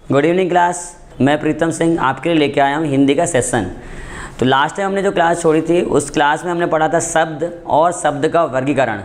Good evening class. मैं प्रीतम सिंह आपके लिए लेके आया हूँ हिंदी का सेशन। तो लास्ट टाइम हमने जो क्लास छोड़ी थी उस क्लास में हमने पढ़ा था शब्द और शब्द का वर्गीकरण।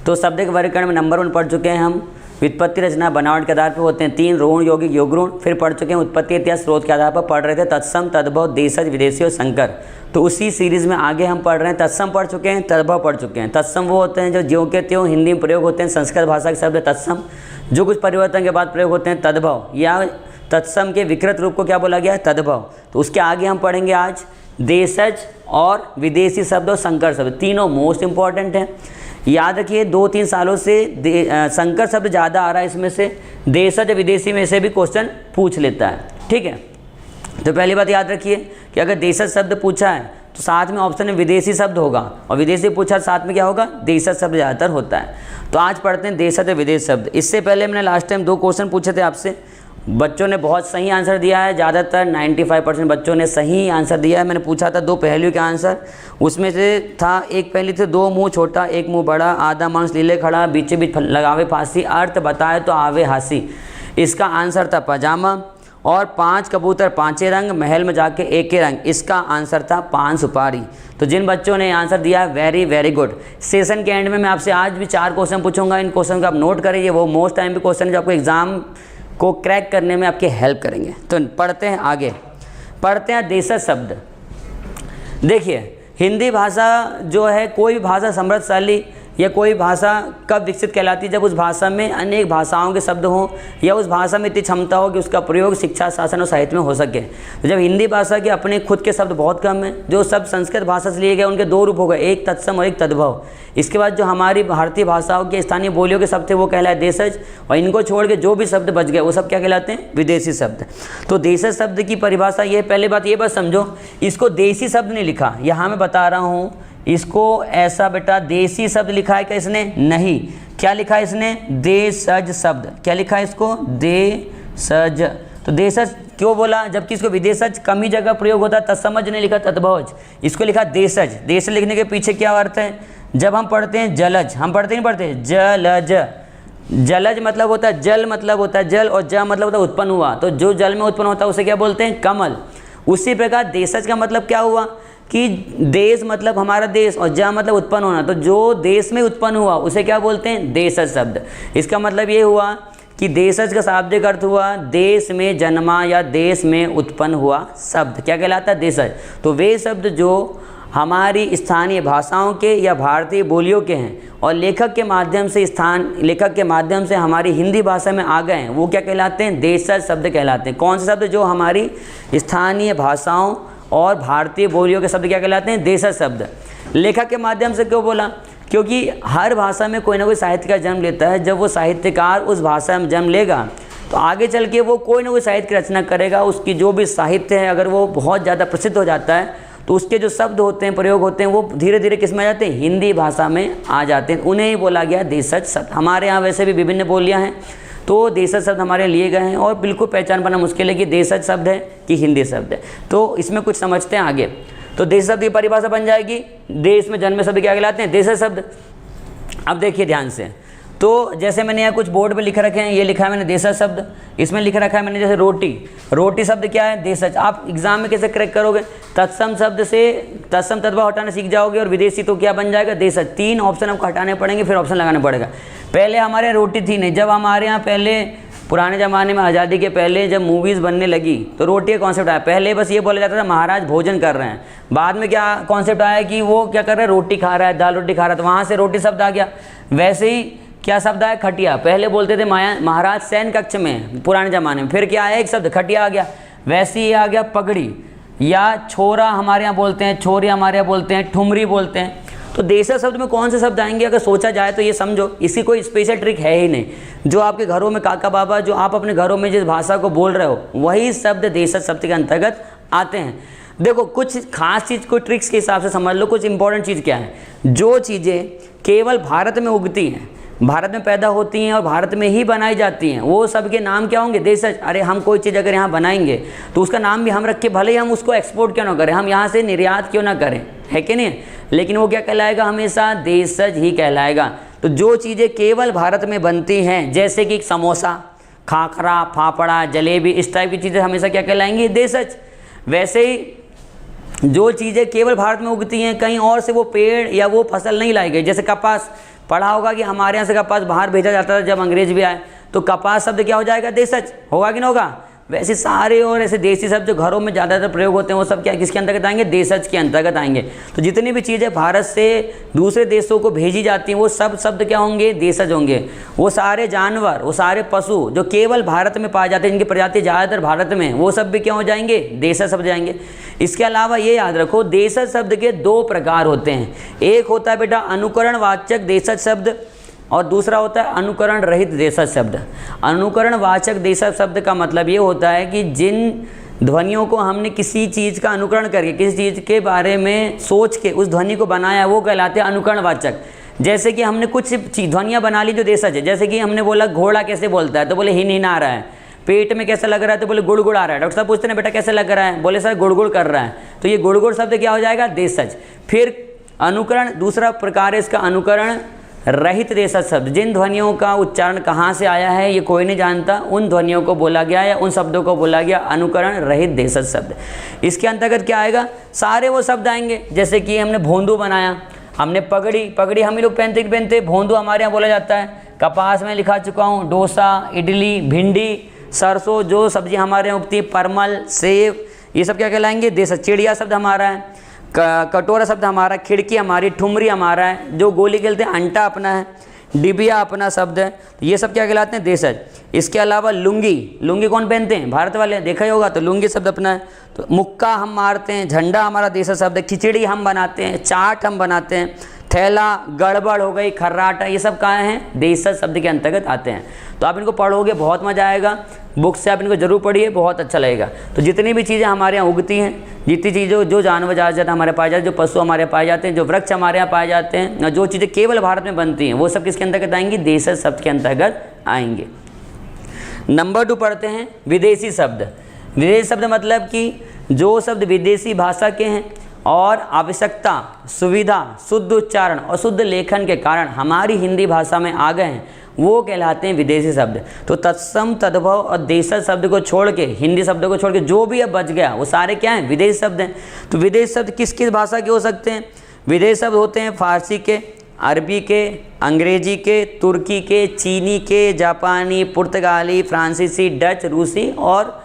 तो शब्द के वर्गीकरण में नंबर 1 पढ़ चुके हैं हम। व्युत्पत्ति, रचना, बनावट के आधार पर होते हैं 3 ऋण, यौगिक, योग ऋण। फिर पढ़ चुके हैं उत्पत्ति, इतिहास, स्रोत के आधार पर पढ़ रहे थे तत्सम, तद्भव, देशज, विदेशी और संकर। तो उसी सीरीज़ में आगे हम पढ़ रहे हैं तत्सम पढ़ चुके हैं, तद्भव पढ़ चुके हैं। तत्सम वो होते हैं जो ज्यों के त्यों हिंदी में प्रयोग होते हैं, संस्कृत भाषा के शब्द तत्सम। जो कुछ परिवर्तन के बाद प्रयोग होते हैं तद्भव, या तत्सम के विकृत रूप को क्या बोला गया है, तद्भव। तो उसके आगे हम पढ़ेंगे आज देशज और विदेशी शब्द और संकर शब्द। तीनों मोस्ट इंपॉर्टेंट हैं। याद रखिए 2-3 सालों से संकर शब्द ज़्यादा आ रहा है, इसमें से देशज विदेशी में से भी क्वेश्चन पूछ लेता है। ठीक है, तो पहली बात याद रखिए कि अगर देशज शब्द पूछा है तो साथ में ऑप्शन में विदेशी शब्द होगा, और विदेशी पूछा साथ में क्या होगा, देशज शब्द ज़्यादातर होता है। तो आज पढ़ते हैं देशज और विदेश शब्द। इससे पहले मैंने लास्ट टाइम 2 क्वेश्चन पूछे थे आपसे, बच्चों ने बहुत सही आंसर दिया है। ज़्यादातर 95% बच्चों ने सही आंसर दिया है। मैंने पूछा था 2 पहलुओं के आंसर, उसमें से था एक पहली थी 2 मुँह छोटा एक मुँह बड़ा, आधा मांस लीले खड़ा, बीचे बीच लगावे फांसी, अर्थ बताए तो आवे हासी। इसका आंसर था पजामा। और 5 कबूतर 5 रंग, महल में जाके एक रंग, इसका आंसर था 5 सुपारी। तो जिन बच्चों ने आंसर दिया वेरी वेरी गुड। सेशन के एंड में मैं आपसे आज भी 4 क्वेश्चन पूछूंगा। इन क्वेश्चन को आप नोट करिए, वो मोस्ट टाइम पे क्वेश्चन है जो आपको एग्जाम को क्रैक करने में आपकी हेल्प करेंगे। तो पढ़ते हैं आगे, पढ़ते हैं देशज शब्द। देखिए हिंदी भाषा जो है, कोई भी भाषा समृद्धशाली या कोई भाषा कब विकसित कहलाती है, जब उस भाषा में अनेक भाषाओं के शब्द हों या उस भाषा में इतनी क्षमता हो कि उसका प्रयोग शिक्षा, शासन और साहित्य में हो सके। तो जब हिंदी भाषा के अपने खुद के शब्द बहुत कम हैं, जो सब संस्कृत भाषा से लिए गए, उनके 2 रूप हो गए, एक तत्सम और एक तद्भव। इसके बाद जो हमारी भारतीय भाषाओं के स्थानीय बोलियों के शब्द थे वो कहलाए देशज, और इनको छोड़ के जो भी शब्द बच गए वो सब क्या कहलाते हैं, विदेशी शब्द। तो देशज शब्द की परिभाषा ये, पहले बात ये बस समझो, इसको देशी शब्द नहीं लिखा, यहाँ मैं बता रहा हूँ इसको ऐसा बेटा देशी शब्द लिखा है क्या इसने, नहीं। क्या लिखा है इसने, देशज शब्द। क्या लिखा है इसको, देशज। तो देशज क्यों बोला, जबकि इसको विदेशज कम ही जगह प्रयोग होता है, तत्समज नहीं लिखा, तद्भवज। इसको लिखा देशज। देश लिखने के पीछे क्या अर्थ है, जब हम पढ़ते हैं जलज, हम पढ़ते नहीं पढ़ते जलज, जलज मतलब होता है जल, मतलब होता है जल, और ज मतलब होता है उत्पन्न हुआ। तो जो जल में उत्पन्न होता है उसे क्या बोलते हैं, कमल। उसी प्रकार देशज का मतलब क्या हुआ कि देश मतलब हमारा देश, और जा मतलब उत्पन्न होना। तो जो देश में उत्पन्न हुआ उसे क्या बोलते हैं, देशज शब्द। इसका मतलब ये हुआ कि देशज का शाब्दिक अर्थ हुआ देश में जन्मा या देश में उत्पन्न हुआ शब्द। क्या कहलाता है, देशज। तो वे शब्द जो हमारी स्थानीय भाषाओं के या भारतीय बोलियों के हैं और लेखक के माध्यम से हमारी हिंदी भाषा में आ गए हैं, वो क्या कहलाते हैं, देशज शब्द कहलाते हैं। कौन से शब्द, जो हमारी स्थानीय भाषाओं और भारतीय बोलियों के शब्द क्या कहलाते हैं, देशज शब्द। लेखक के माध्यम से क्यों बोला, क्योंकि हर भाषा में कोई ना कोई साहित्य का जन्म लेता है। जब वो साहित्यकार उस भाषा में जन्म लेगा तो आगे चल के वो कोई ना कोई साहित्य की रचना करेगा। उसकी जो भी साहित्य है अगर वो बहुत ज़्यादा प्रसिद्ध हो जाता है तो उसके जो शब्द होते हैं, प्रयोग होते हैं, वो धीरे धीरे किस में आ जाते हैं, हिंदी भाषा में आ जाते हैं। उन्हें ही बोला गया देशज शब्द। हमारे यहाँ वैसे भी विभिन्न बोलियाँ हैं, तो देशज शब्द हमारे लिए गए हैं और बिल्कुल पहचान पाना मुश्किल है कि देशज शब्द है कि हिंदी शब्द है। तो इसमें कुछ समझते हैं आगे। तो देश शब्द की परिभाषा बन जाएगी, देश में जन्मे शब्द क्या कहलाते हैं, देशज शब्द। अब देखिए ध्यान से, तो जैसे मैंने यहाँ कुछ बोर्ड पे लिख रखे हैं, ये लिखा है मैंने देशज शब्द, इसमें लिख रखा है मैंने जैसे रोटी, रोटी शब्द क्या है, देशज। आप एग्जाम में कैसे क्रैक करोगे, तत्सम शब्द से तत्सम तद्भव हटाना सीख जाओगे, और विदेशी तो क्या बन जाएगा, देशज। 3 ऑप्शन आपको हटाने पड़ेंगे, फिर ऑप्शन लगाना पड़ेगा। पहले हमारे रोटी थी नहीं, जब हमारे यहाँ पहले पुराने ज़माने में आज़ादी के पहले जब मूवीज़ बनने लगी तो रोटी का कॉन्सेप्ट आया। पहले बस ये बोला जाता था महाराज भोजन कर रहे हैं, बाद में क्या कॉन्सेप्ट आया कि वो क्या कर रहा है, रोटी खा रहा है, दाल रोटी खा रहा है, तो वहाँ से रोटी शब्द आ गया। वैसे ही क्या शब्द आया, खटिया। पहले बोलते थे महाराज सैन कक्ष में पुराने ज़माने में, फिर क्या आया, एक शब्द खटिया आ गया। वैसे ही आ गया पगड़ी, या छोरा हमारे यहाँ बोलते हैं, छोरी हमारे यहाँ बोलते हैं, ठुमरी बोलते हैं। तो देशज शब्द में कौन से शब्द आएंगे, अगर सोचा जाए तो ये समझो, इसकी कोई स्पेशल ट्रिक है ही नहीं। जो आपके घरों में काका बाबा, जो आप अपने घरों में जिस भाषा को बोल रहे हो, वही शब्द देशज शब्द के अंतर्गत आते हैं। देखो कुछ खास चीज़ को ट्रिक्स के हिसाब से समझ लो। कुछ इंपॉर्टेंट चीज़ क्या है, जो चीज़ें केवल भारत में उगती हैं, भारत में पैदा होती हैं और भारत में ही बनाई जाती हैं, वो सब के नाम क्या होंगे, देशज। अरे हम कोई चीज़ अगर यहाँ बनाएंगे तो उसका नाम भी हम रख के, भले ही हम उसको एक्सपोर्ट क्यों ना करें, हम यहाँ से निर्यात क्यों ना करें, है कि नहीं, लेकिन वो क्या कहलाएगा, हमेशा देशज ही कहलाएगा। तो जो चीज़ें केवल भारत में बनती हैं, जैसे कि समोसा, खाखरा, फाफड़ा, जलेबी, इस टाइप की चीज़ें हमेशा क्या कहलाएंगी, देशज। वैसे ही जो चीज़ें केवल भारत में उगती हैं, कहीं और से वो पेड़ या वो फसल नहीं लाई गई, जैसे कपास, पढ़ा होगा कि हमारे यहाँ से कपास बाहर भेजा जाता था जब अंग्रेज भी आए, तो कपास शब्द क्या हो जाएगा, देशज, होगा कि नहीं होगा। वैसे सारे और ऐसे देसी शब्द जो घरों में ज़्यादातर प्रयोग होते हैं वो सब क्या किसके अंतर्गत आएंगे, देशज के अंतर्गत आएंगे। तो जितनी भी चीज़ें भारत से दूसरे देशों को भेजी जाती हैं वो सब शब्द क्या होंगे, देशज होंगे। वो सारे जानवर, वो सारे पशु जो केवल भारत में पाए जाते हैं, जिनकी प्रजाति ज़्यादातर भारत में, वो सब भी क्या हो जाएंगे, देशज शब्द जाएंगे। इसके अलावा ये याद रखो, देशज शब्द के दो प्रकार होते हैं। एक होता है बेटा अनुकरणवाचक देशज शब्द और दूसरा होता है अनुकरण रहित देशज शब्द। अनुकरण वाचक देशज शब्द का मतलब ये होता है कि जिन ध्वनियों को हमने किसी चीज़ का अनुकरण करके, किसी चीज़ के बारे में सोच के उस ध्वनि को बनाया, वो कहलाते हैं अनुकरणवाचक। जैसे कि हमने कुछ ध्वनियाँ बना ली जो देशज है, जैसे कि हमने बोला घोड़ा कैसे बोलता है, तो बोले हिन हिन आ रहा है। पेट में कैसा लग रहा है, तो बोले गुड़ गुड़ आ रहा है। डॉक्टर साहब पूछते हैं बेटा कैसे लग रहा है, बोले सर गुड़ गुड़ कर रहा है। तो ये गुड़ गुड़ शब्द क्या हो जाएगा, देशज। फिर अनुकरण, दूसरा प्रकार है इसका अनुकरण रहित देशज शब्द। जिन ध्वनियों का उच्चारण कहाँ से आया है ये कोई नहीं जानता, उन ध्वनियों को बोला गया या उन शब्दों को बोला गया अनुकरण रहित देशज शब्द। इसके अंतर्गत क्या आएगा, सारे वो शब्द आएंगे। जैसे कि हमने भोंदू बनाया, हमने पगड़ी, पगड़ी हम ही लोग पहनते, भोंदू हमारे यहाँ बोला जाता है। कपास में लिखा चुका हूँ, डोसा, इडली, भिंडी, सरसों, जो सब्जी हमारे यहाँ उगती है, परमल, सेब, ये सब क्या कहलाएंगे, देशज। चिड़िया शब्द हमारा है, कटोरा शब्द हमारा, खिड़की हमारी, ठुमरी हमारा है, जो गोली खेलते हैं अंटा अपना है, डिबिया अपना शब्द है। तो ये सब क्या कहलाते हैं, देशज। इसके अलावा लुंगी, लुंगी कौन पहनते हैं, भारत वाले, देखा ही होगा, तो लुंगी शब्द अपना है। तो मुक्का हम मारते हैं, झंडा हमारा देशज शब्द है। खिचड़ी हम बनाते हैं, चाट हम बनाते हैं, थैला, गड़बड़ हो गई, खर्राटा, ये सब कहाँ हैं, देशज शब्द के अंतर्गत आते हैं। तो आप इनको पढ़ोगे बहुत मज़ा आएगा, बुक से आप इनको जरूर पढ़िए, बहुत अच्छा लगेगा। तो जितनी भी चीज़ें हमारे यहाँ उगती हैं, जितनी चीज़ें जो जानवर ज़्यादा हमारे पाए जाते हैं, जो पशु हमारे पाए जाते हैं, जो वृक्ष हमारे यहाँ पाए जाते हैं, जो चीज़ें केवल भारत में बनती हैं, वो सब किसके अंतर्गत आएंगी, देशज शब्द के अंतर्गत आएंगे। नंबर 2 पढ़ते हैं विदेशी शब्द। विदेशी शब्द मतलब कि जो शब्द विदेशी भाषा के हैं और आवश्यकता, सुविधा, शुद्ध उच्चारण और शुद्ध लेखन के कारण हमारी हिंदी भाषा में आ गए हैं, वो कहलाते हैं विदेशी शब्द। तो तत्सम, तद्भव और देशज शब्द को छोड़ के, हिंदी शब्दों को छोड़ के जो भी अब बच गया वो सारे क्या हैं, विदेशी शब्द हैं। तो विदेशी शब्द किस किस भाषा के हो सकते हैं, विदेशी शब्द होते हैं फारसी के, अरबी के, अंग्रेजी के, तुर्की के, चीनी के, जापानी, पुर्तगाली, फ्रांसीसी, डच, रूसी और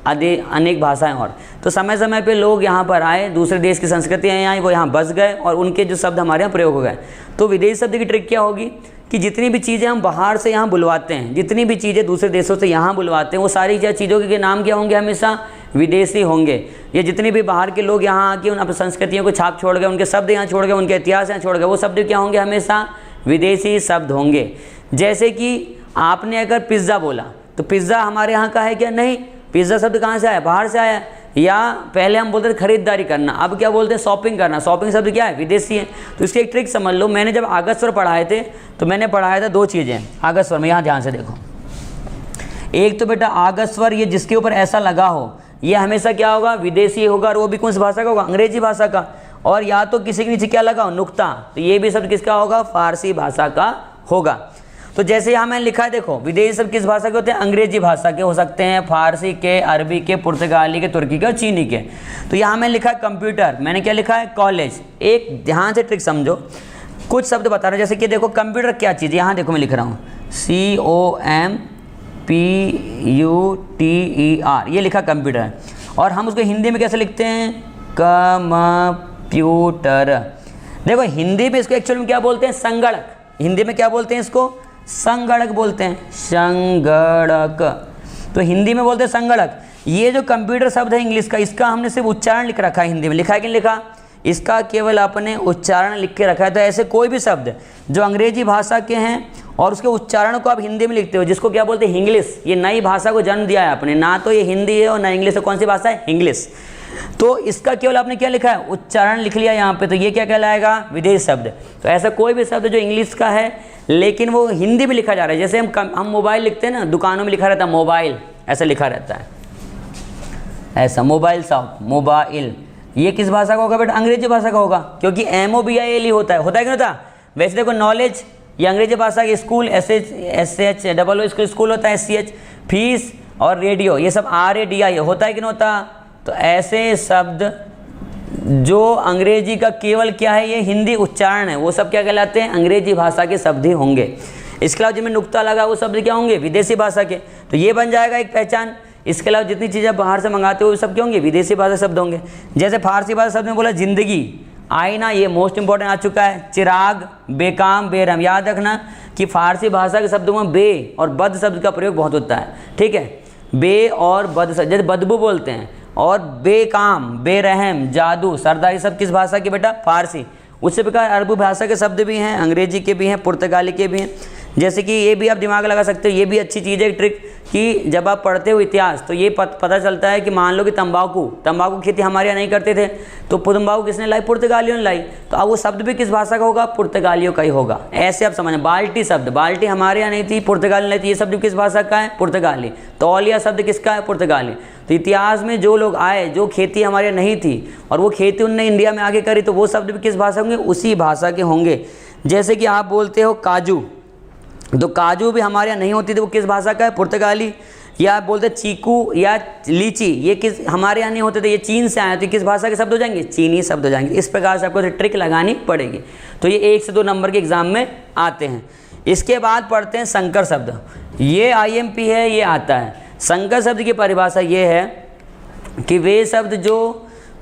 अनेक भाषाएं और। तो समय समय पे लोग यहाँ पर आए, दूसरे देश की संस्कृतियाँ यहाँ आई, वो यहाँ बस गए और उनके जो शब्द हमारे यहाँ प्रयोग हो गए। तो विदेशी शब्द की ट्रिक क्या होगी कि जितनी भी चीज़ें हम बाहर से यहाँ बुलवाते हैं, जितनी भी चीज़ें दूसरे देशों से यहाँ बुलवाते हैं, वो सारी चीज़ों के नाम क्या होंगे, हमेशा विदेशी होंगे। ये जितने भी बाहर के लोग यहाँ आके उन अपनी संस्कृतियों को छाप छोड़ गए, उनके शब्द यहाँ छोड़ गए, उनके इतिहास यहाँ छोड़ गए, वो शब्द क्या होंगे, हमेशा विदेशी शब्द होंगे। जैसे कि आपने अगर पिज़्ज़ा बोला तो पिज़्ज़ा हमारे यहाँ का है क्या, नहीं। पिज़्ज़ा शब्द कहाँ से आया, बाहर से आया। या पहले हम बोलते थे खरीदारी करना, अब क्या बोलते हैं, शॉपिंग करना। शॉपिंग शब्द क्या है, विदेशी है। तो इसकी एक ट्रिक समझ लो, मैंने जब आगत स्वर पढ़ाए थे तो मैंने पढ़ाया था 2 चीज़ें आगत स्वर में, यहाँ ध्यान से देखो। एक तो बेटा आगत स्वर, ये जिसके ऊपर ऐसा लगा हो ये हमेशा क्या होगा, विदेशी होगा, और वो भी कौन सी भाषा का होगा, अंग्रेजी भाषा का। और या तो किसी के नीचे क्या लगा हो, नुक्ता, तो ये भी शब्द किसका होगा, फारसी भाषा का होगा। तो जैसे यहाँ मैंने लिखा है, देखो विदेशी शब्द किस भाषा के होते हैं, अंग्रेजी भाषा के हो सकते हैं, फारसी के, अरबी के, पुर्तगाली के, तुर्की के और चीनी के। तो यहाँ मैंने लिखा है कंप्यूटर, मैंने क्या लिखा है, कॉलेज। एक ध्यान से ट्रिक समझो, कुछ शब्द बता रहा हूँ, जैसे कि देखो कंप्यूटर क्या चीज़ है, यहाँ देखो मैं लिख रहा हूँ COMPUTER, ये लिखा कंप्यूटर। और हम उसको हिंदी में कैसे लिखते हैं, कंप्यूटर। देखो हिंदी में इसको एक्चुअल में क्या बोलते हैं, संगणक। हिंदी में क्या बोलते हैं इसको, संगणक बोलते हैं, संगणक। तो हिंदी में बोलते हैं संगणक। ये जो कंप्यूटर शब्द है इंग्लिश का, इसका हमने सिर्फ उच्चारण लिख रखा है, हिंदी में लिखा है कि नहीं लिखा, इसका केवल अपने उच्चारण लिख के रखा है। तो ऐसे कोई भी शब्द जो अंग्रेजी भाषा के हैं और उसके उच्चारण को आप हिंदी में लिखते हो, जिसको क्या बोलते हैं, इंग्लिश। ये नई भाषा को जन्म दिया है आपने, ना तो ये हिंदी है और ना इंग्लिश है, कौन सी भाषा है, इंग्लिश। तो इसका केवल आपने क्या लिखा है, उच्चारण लिख लिया यहाँ पे, तो ये क्या कहलाएगा, विदेशी शब्द। तो ऐसा कोई भी शब्द जो इंग्लिश का है लेकिन वो हिंदी में लिखा जा रहा है, जैसे हम मोबाइल लिखते हैं ना, दुकानों में लिखा रहता है मोबाइल, ऐसा लिखा रहता है, ऐसा मोबाइल शॉप, मोबाइल। ये किस भाषा का होगा बेटा, अंग्रेजी भाषा का होगा, क्योंकि MOBILE होता है कि नहीं होता। वैसे देखो नॉलेज ये अंग्रेजी भाषा के, स्कूल SHOO स्कूल होता है, SCH फीस और रेडियो, ये सब RADI होता है कि नहीं होता। तो ऐसे शब्द जो अंग्रेजी का केवल क्या है, ये हिंदी उच्चारण है, वो सब क्या कहलाते हैं, अंग्रेजी भाषा के शब्द ही होंगे। इसके अलावा जिनमें नुक्ता लगा वो शब्द क्या होंगे, विदेशी भाषा के। तो ये बन जाएगा एक पहचान। इसके अलावा जितनी चीज़ें बाहर से मंगाते हो वो सब क्या होंगे, विदेशी भाषा शब्द होंगे। जैसे फारसी भाषा शब्द में बोला जिंदगी, आईना, ये मोस्ट इंपॉर्टेंट आ चुका है। चिराग, बेकाम, बेरहम, याद रखना कि फारसी भाषा के शब्दों में बे और बद शब्द का प्रयोग बहुत होता है, ठीक है। बे और बद, जैसे बदबू बोलते हैं, और बेकाम, बेरहम, जादू, सरदार, ये सब किस भाषा के बेटा, फारसी। उसी प्रकार अरबी भाषा के शब्द भी हैं, अंग्रेजी के भी हैं, पुर्तगाली के भी हैं। जैसे कि ये भी आप दिमाग लगा सकते हो, ये भी अच्छी चीज़ है, एक ट्रिक, कि जब आप पढ़ते हो इतिहास तो ये पता चलता है कि मान लो कि तंबाकू खेती हमारे यहाँ नहीं करते थे, तो तंबाकू किसने लाई, पुर्तगालियों ने लाई। तो अब वो शब्द भी किस भाषा का होगा, पुर्तगालियों का ही होगा। ऐसे आप समझें, बाल्टी शब्द, बाल्टी हमारे यहाँ नहीं थी, पुर्तगाली नहीं थी, ये शब्द किस भाषा का है, पुर्तगाली। तौलिया शब्द किसका है, पुर्तगाली। तो इतिहास में जो लोग आए, जो खेती हमारे यहाँ नहीं थी और वो खेती उनने इंडिया में आगे करी, तो वो शब्द भी किस भाषा होंगे, उसी भाषा के होंगे। जैसे कि आप बोलते हो काजू, तो काजू भी हमारे यहाँ नहीं होती थी, वो किस भाषा का है, पुर्तगाली। या आप बोलते चीकू या लीची, ये किस हमारे यहाँ नहीं होते थे, ये चीन से आए, तो किस भाषा के शब्द हो जाएंगे, चीनी शब्द हो जाएंगे। इस प्रकार से आपको ट्रिक लगानी पड़ेगी। तो ये 1 से 2 नंबर के एग्जाम में आते हैं। इसके बाद पढ़ते हैं संकर शब्द, ये IMP है, ये आता है। संकर शब्द की परिभाषा ये है कि वे शब्द जो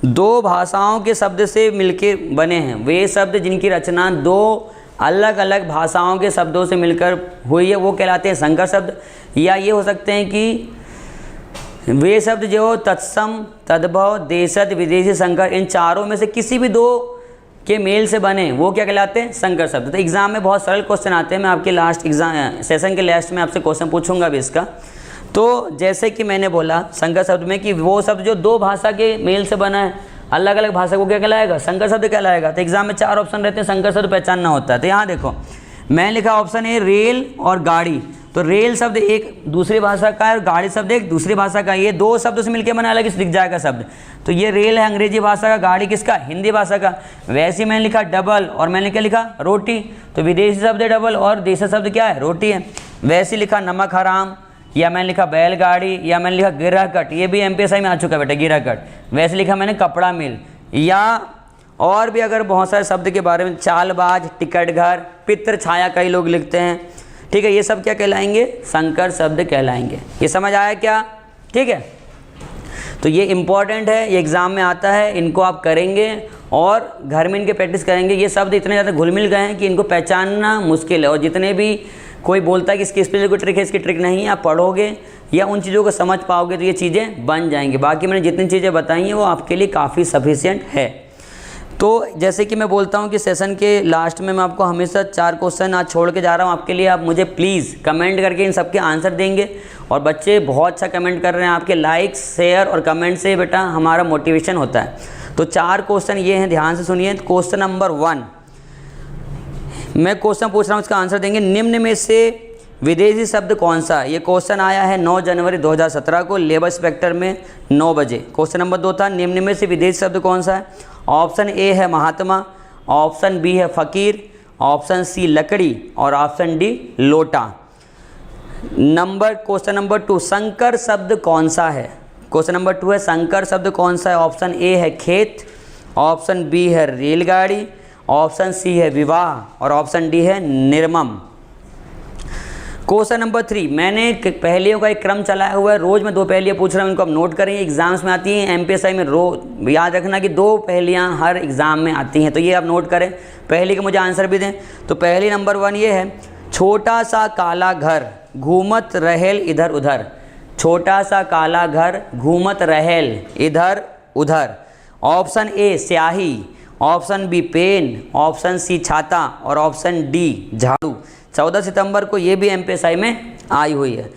2 भाषाओं के शब्द से मिलकर बने हैं, वे शब्द जिनकी रचना 2 अलग अलग भाषाओं के शब्दों से मिलकर हुई है, वो कहलाते हैं संकर शब्द। या ये हो सकते हैं कि वे शब्द जो तत्सम, तद्भव, देशज, विदेशी, संकर, इन चारों में से किसी भी 2 के मेल से बने, वो क्या कहलाते हैं, संकर शब्द। तो एग्जाम में बहुत सरल क्वेश्चन आते हैं, मैं आपके लास्ट एग्जाम सेशन के लास्ट में आपसे क्वेश्चन पूछूंगा भी इसका। तो जैसे कि मैंने बोला संकर शब्द में कि वो शब्द जो 2 भाषा के मेल से बना है, अलग अलग भाषा को क्या कहलाएगा, संकर शब्द कहलाएगा। तो एग्जाम में 4 ऑप्शन रहते हैं, संकर शब्द पहचानना होता है। तो यहाँ देखो, मैं लिखा ऑप्शन ए रेल और गाड़ी। तो रेल शब्द एक दूसरी भाषा का है और गाड़ी शब्द एक दूसरी भाषा का है, ये 2 शब्दों से मिलकर बना अलग दिख जाएगा शब्द। तो ये रेल है अंग्रेजी भाषा का, गाड़ी किसका, हिंदी भाषा का। वैसे मैंने लिखा डबल और मैंने क्या लिखा, रोटी। तो विदेशी शब्द है डबल और देशी शब्द क्या है, रोटी है। वैसे लिखा नमक हराम, या मैंने लिखा बैलगाड़ी, या मैंने लिखा गिरहकट, ये भी MPSI में आ चुका है बेटा, गिरहकट। वैसे लिखा मैंने कपड़ा मिल, या और भी अगर बहुत सारे शब्द के बारे में, चालबाज, टिकट घर, पितृ छाया कई लोग लिखते हैं, ठीक है। ये सब क्या कहलाएंगे, संकर शब्द कहलाएंगे। ये समझ आया क्या, ठीक है। तो ये इम्पॉर्टेंट है, ये एग्ज़ाम में आता है, इनको आप करेंगे और घर में इनके प्रैक्टिस करेंगे। ये शब्द इतने ज़्यादा घुल मिल गए हैं कि इनको पहचानना मुश्किल है। और जितने भी कोई बोलता है कि इसकी स्पेशल कोई ट्रिक है, इसकी ट्रिक नहीं है, आप पढ़ोगे या उन चीज़ों को समझ पाओगे तो ये चीज़ें बन जाएंगी। बाकी मैंने जितनी चीज़ें बताई हैं वो आपके लिए काफ़ी सफिशिएंट है। तो जैसे कि मैं बोलता हूँ कि सेशन के लास्ट में मैं आपको हमेशा 4 क्वेश्चन आज छोड़ के जा रहा हूँ आपके लिए। आप मुझे प्लीज़ कमेंट करके इन सब के आंसर देंगे। और बच्चे बहुत अच्छा कमेंट कर रहे हैं, आपके लाइक, शेयर और कमेंट से बेटा हमारा मोटिवेशन होता है। तो 4 क्वेश्चन ये हैं, ध्यान से सुनिए। क्वेश्चन नंबर 1, मैं क्वेश्चन पूछ रहा हूँ, इसका आंसर देंगे। निम्न में से विदेशी शब्द कौन सा। ये क्वेश्चन आया है 9 जनवरी 2017 को लेबर इंस्पेक्टर में 9 बजे। क्वेश्चन नंबर 2 था, निम्न में से विदेशी शब्द कौन सा है। ऑप्शन ए है महात्मा, ऑप्शन बी है फ़कीर, ऑप्शन सी लकड़ी और ऑप्शन डी लोटा। क्वेश्चन नंबर 2, संकर शब्द कौन सा है। क्वेश्चन नंबर 2 है संकर शब्द कौन सा है। ऑप्शन ए है खेत, ऑप्शन बी है रेलगाड़ी, ऑप्शन सी है विवाह और ऑप्शन डी है निर्मम। क्वेश्चन नंबर 3, मैंने पहेलियों का एक क्रम चलाया हुआ है, रोज़ मैं 2 पहेलियाँ पूछ रहा हूँ, इनको आप नोट करेंगे। एग्जाम्स में आती हैं, MPSI में रोज याद रखना कि 2 पहेलियाँ हर एग्ज़ाम में आती हैं, तो ये आप नोट करें। पहेली के मुझे आंसर भी दें। तो पहेली नंबर 1 ये है, छोटा सा काला घर घूमत रहेल इधर उधर। छोटा सा काला घर घूमत रहेल इधर उधर। ऑप्शन ए स्याही, option B pen, option C छाता और ऑप्शन डी झाड़ू। 14 सितंबर को ये भी MPSI में आई हुई है।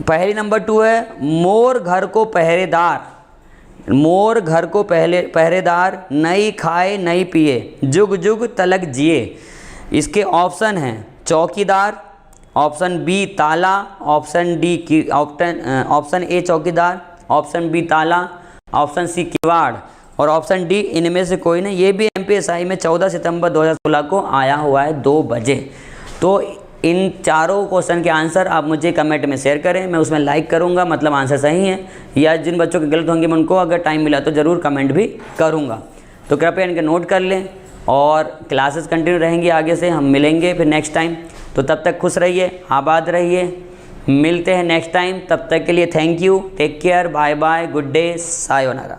पहली नंबर 2 है, मोर घर को पहरेदार। मोर घर को पहरेदार, नहीं खाए नहीं पिए, जुग जुग तलक जिए। इसके ऑप्शन हैं चौकीदार, ऑप्शन बी ताला, ऑप्शन डी ऑप्शन ए चौकीदार, ऑप्शन बी ताला, ऑप्शन सी किवाड़ और ऑप्शन डी इनमें से कोई नहीं। ये भी MPSI में 14 सितंबर 2016 को आया हुआ है 2 बजे। तो इन चारों क्वेश्चन के आंसर आप मुझे कमेंट में शेयर करें, मैं उसमें लाइक करूँगा, मतलब आंसर सही है, या जिन बच्चों के गलत होंगे मैं उनको अगर टाइम मिला तो ज़रूर कमेंट भी करूँगा। तो कृपया इनके नोट कर लें, और क्लासेस कंटिन्यू रहेंगी, आगे से हम मिलेंगे फिर नेक्स्ट टाइम। तो तब तक खुश रहिए, आबाद रहिए, मिलते हैं नेक्स्ट टाइम। तब तक के लिए thank you, take care, bye bye, good day, sayonara.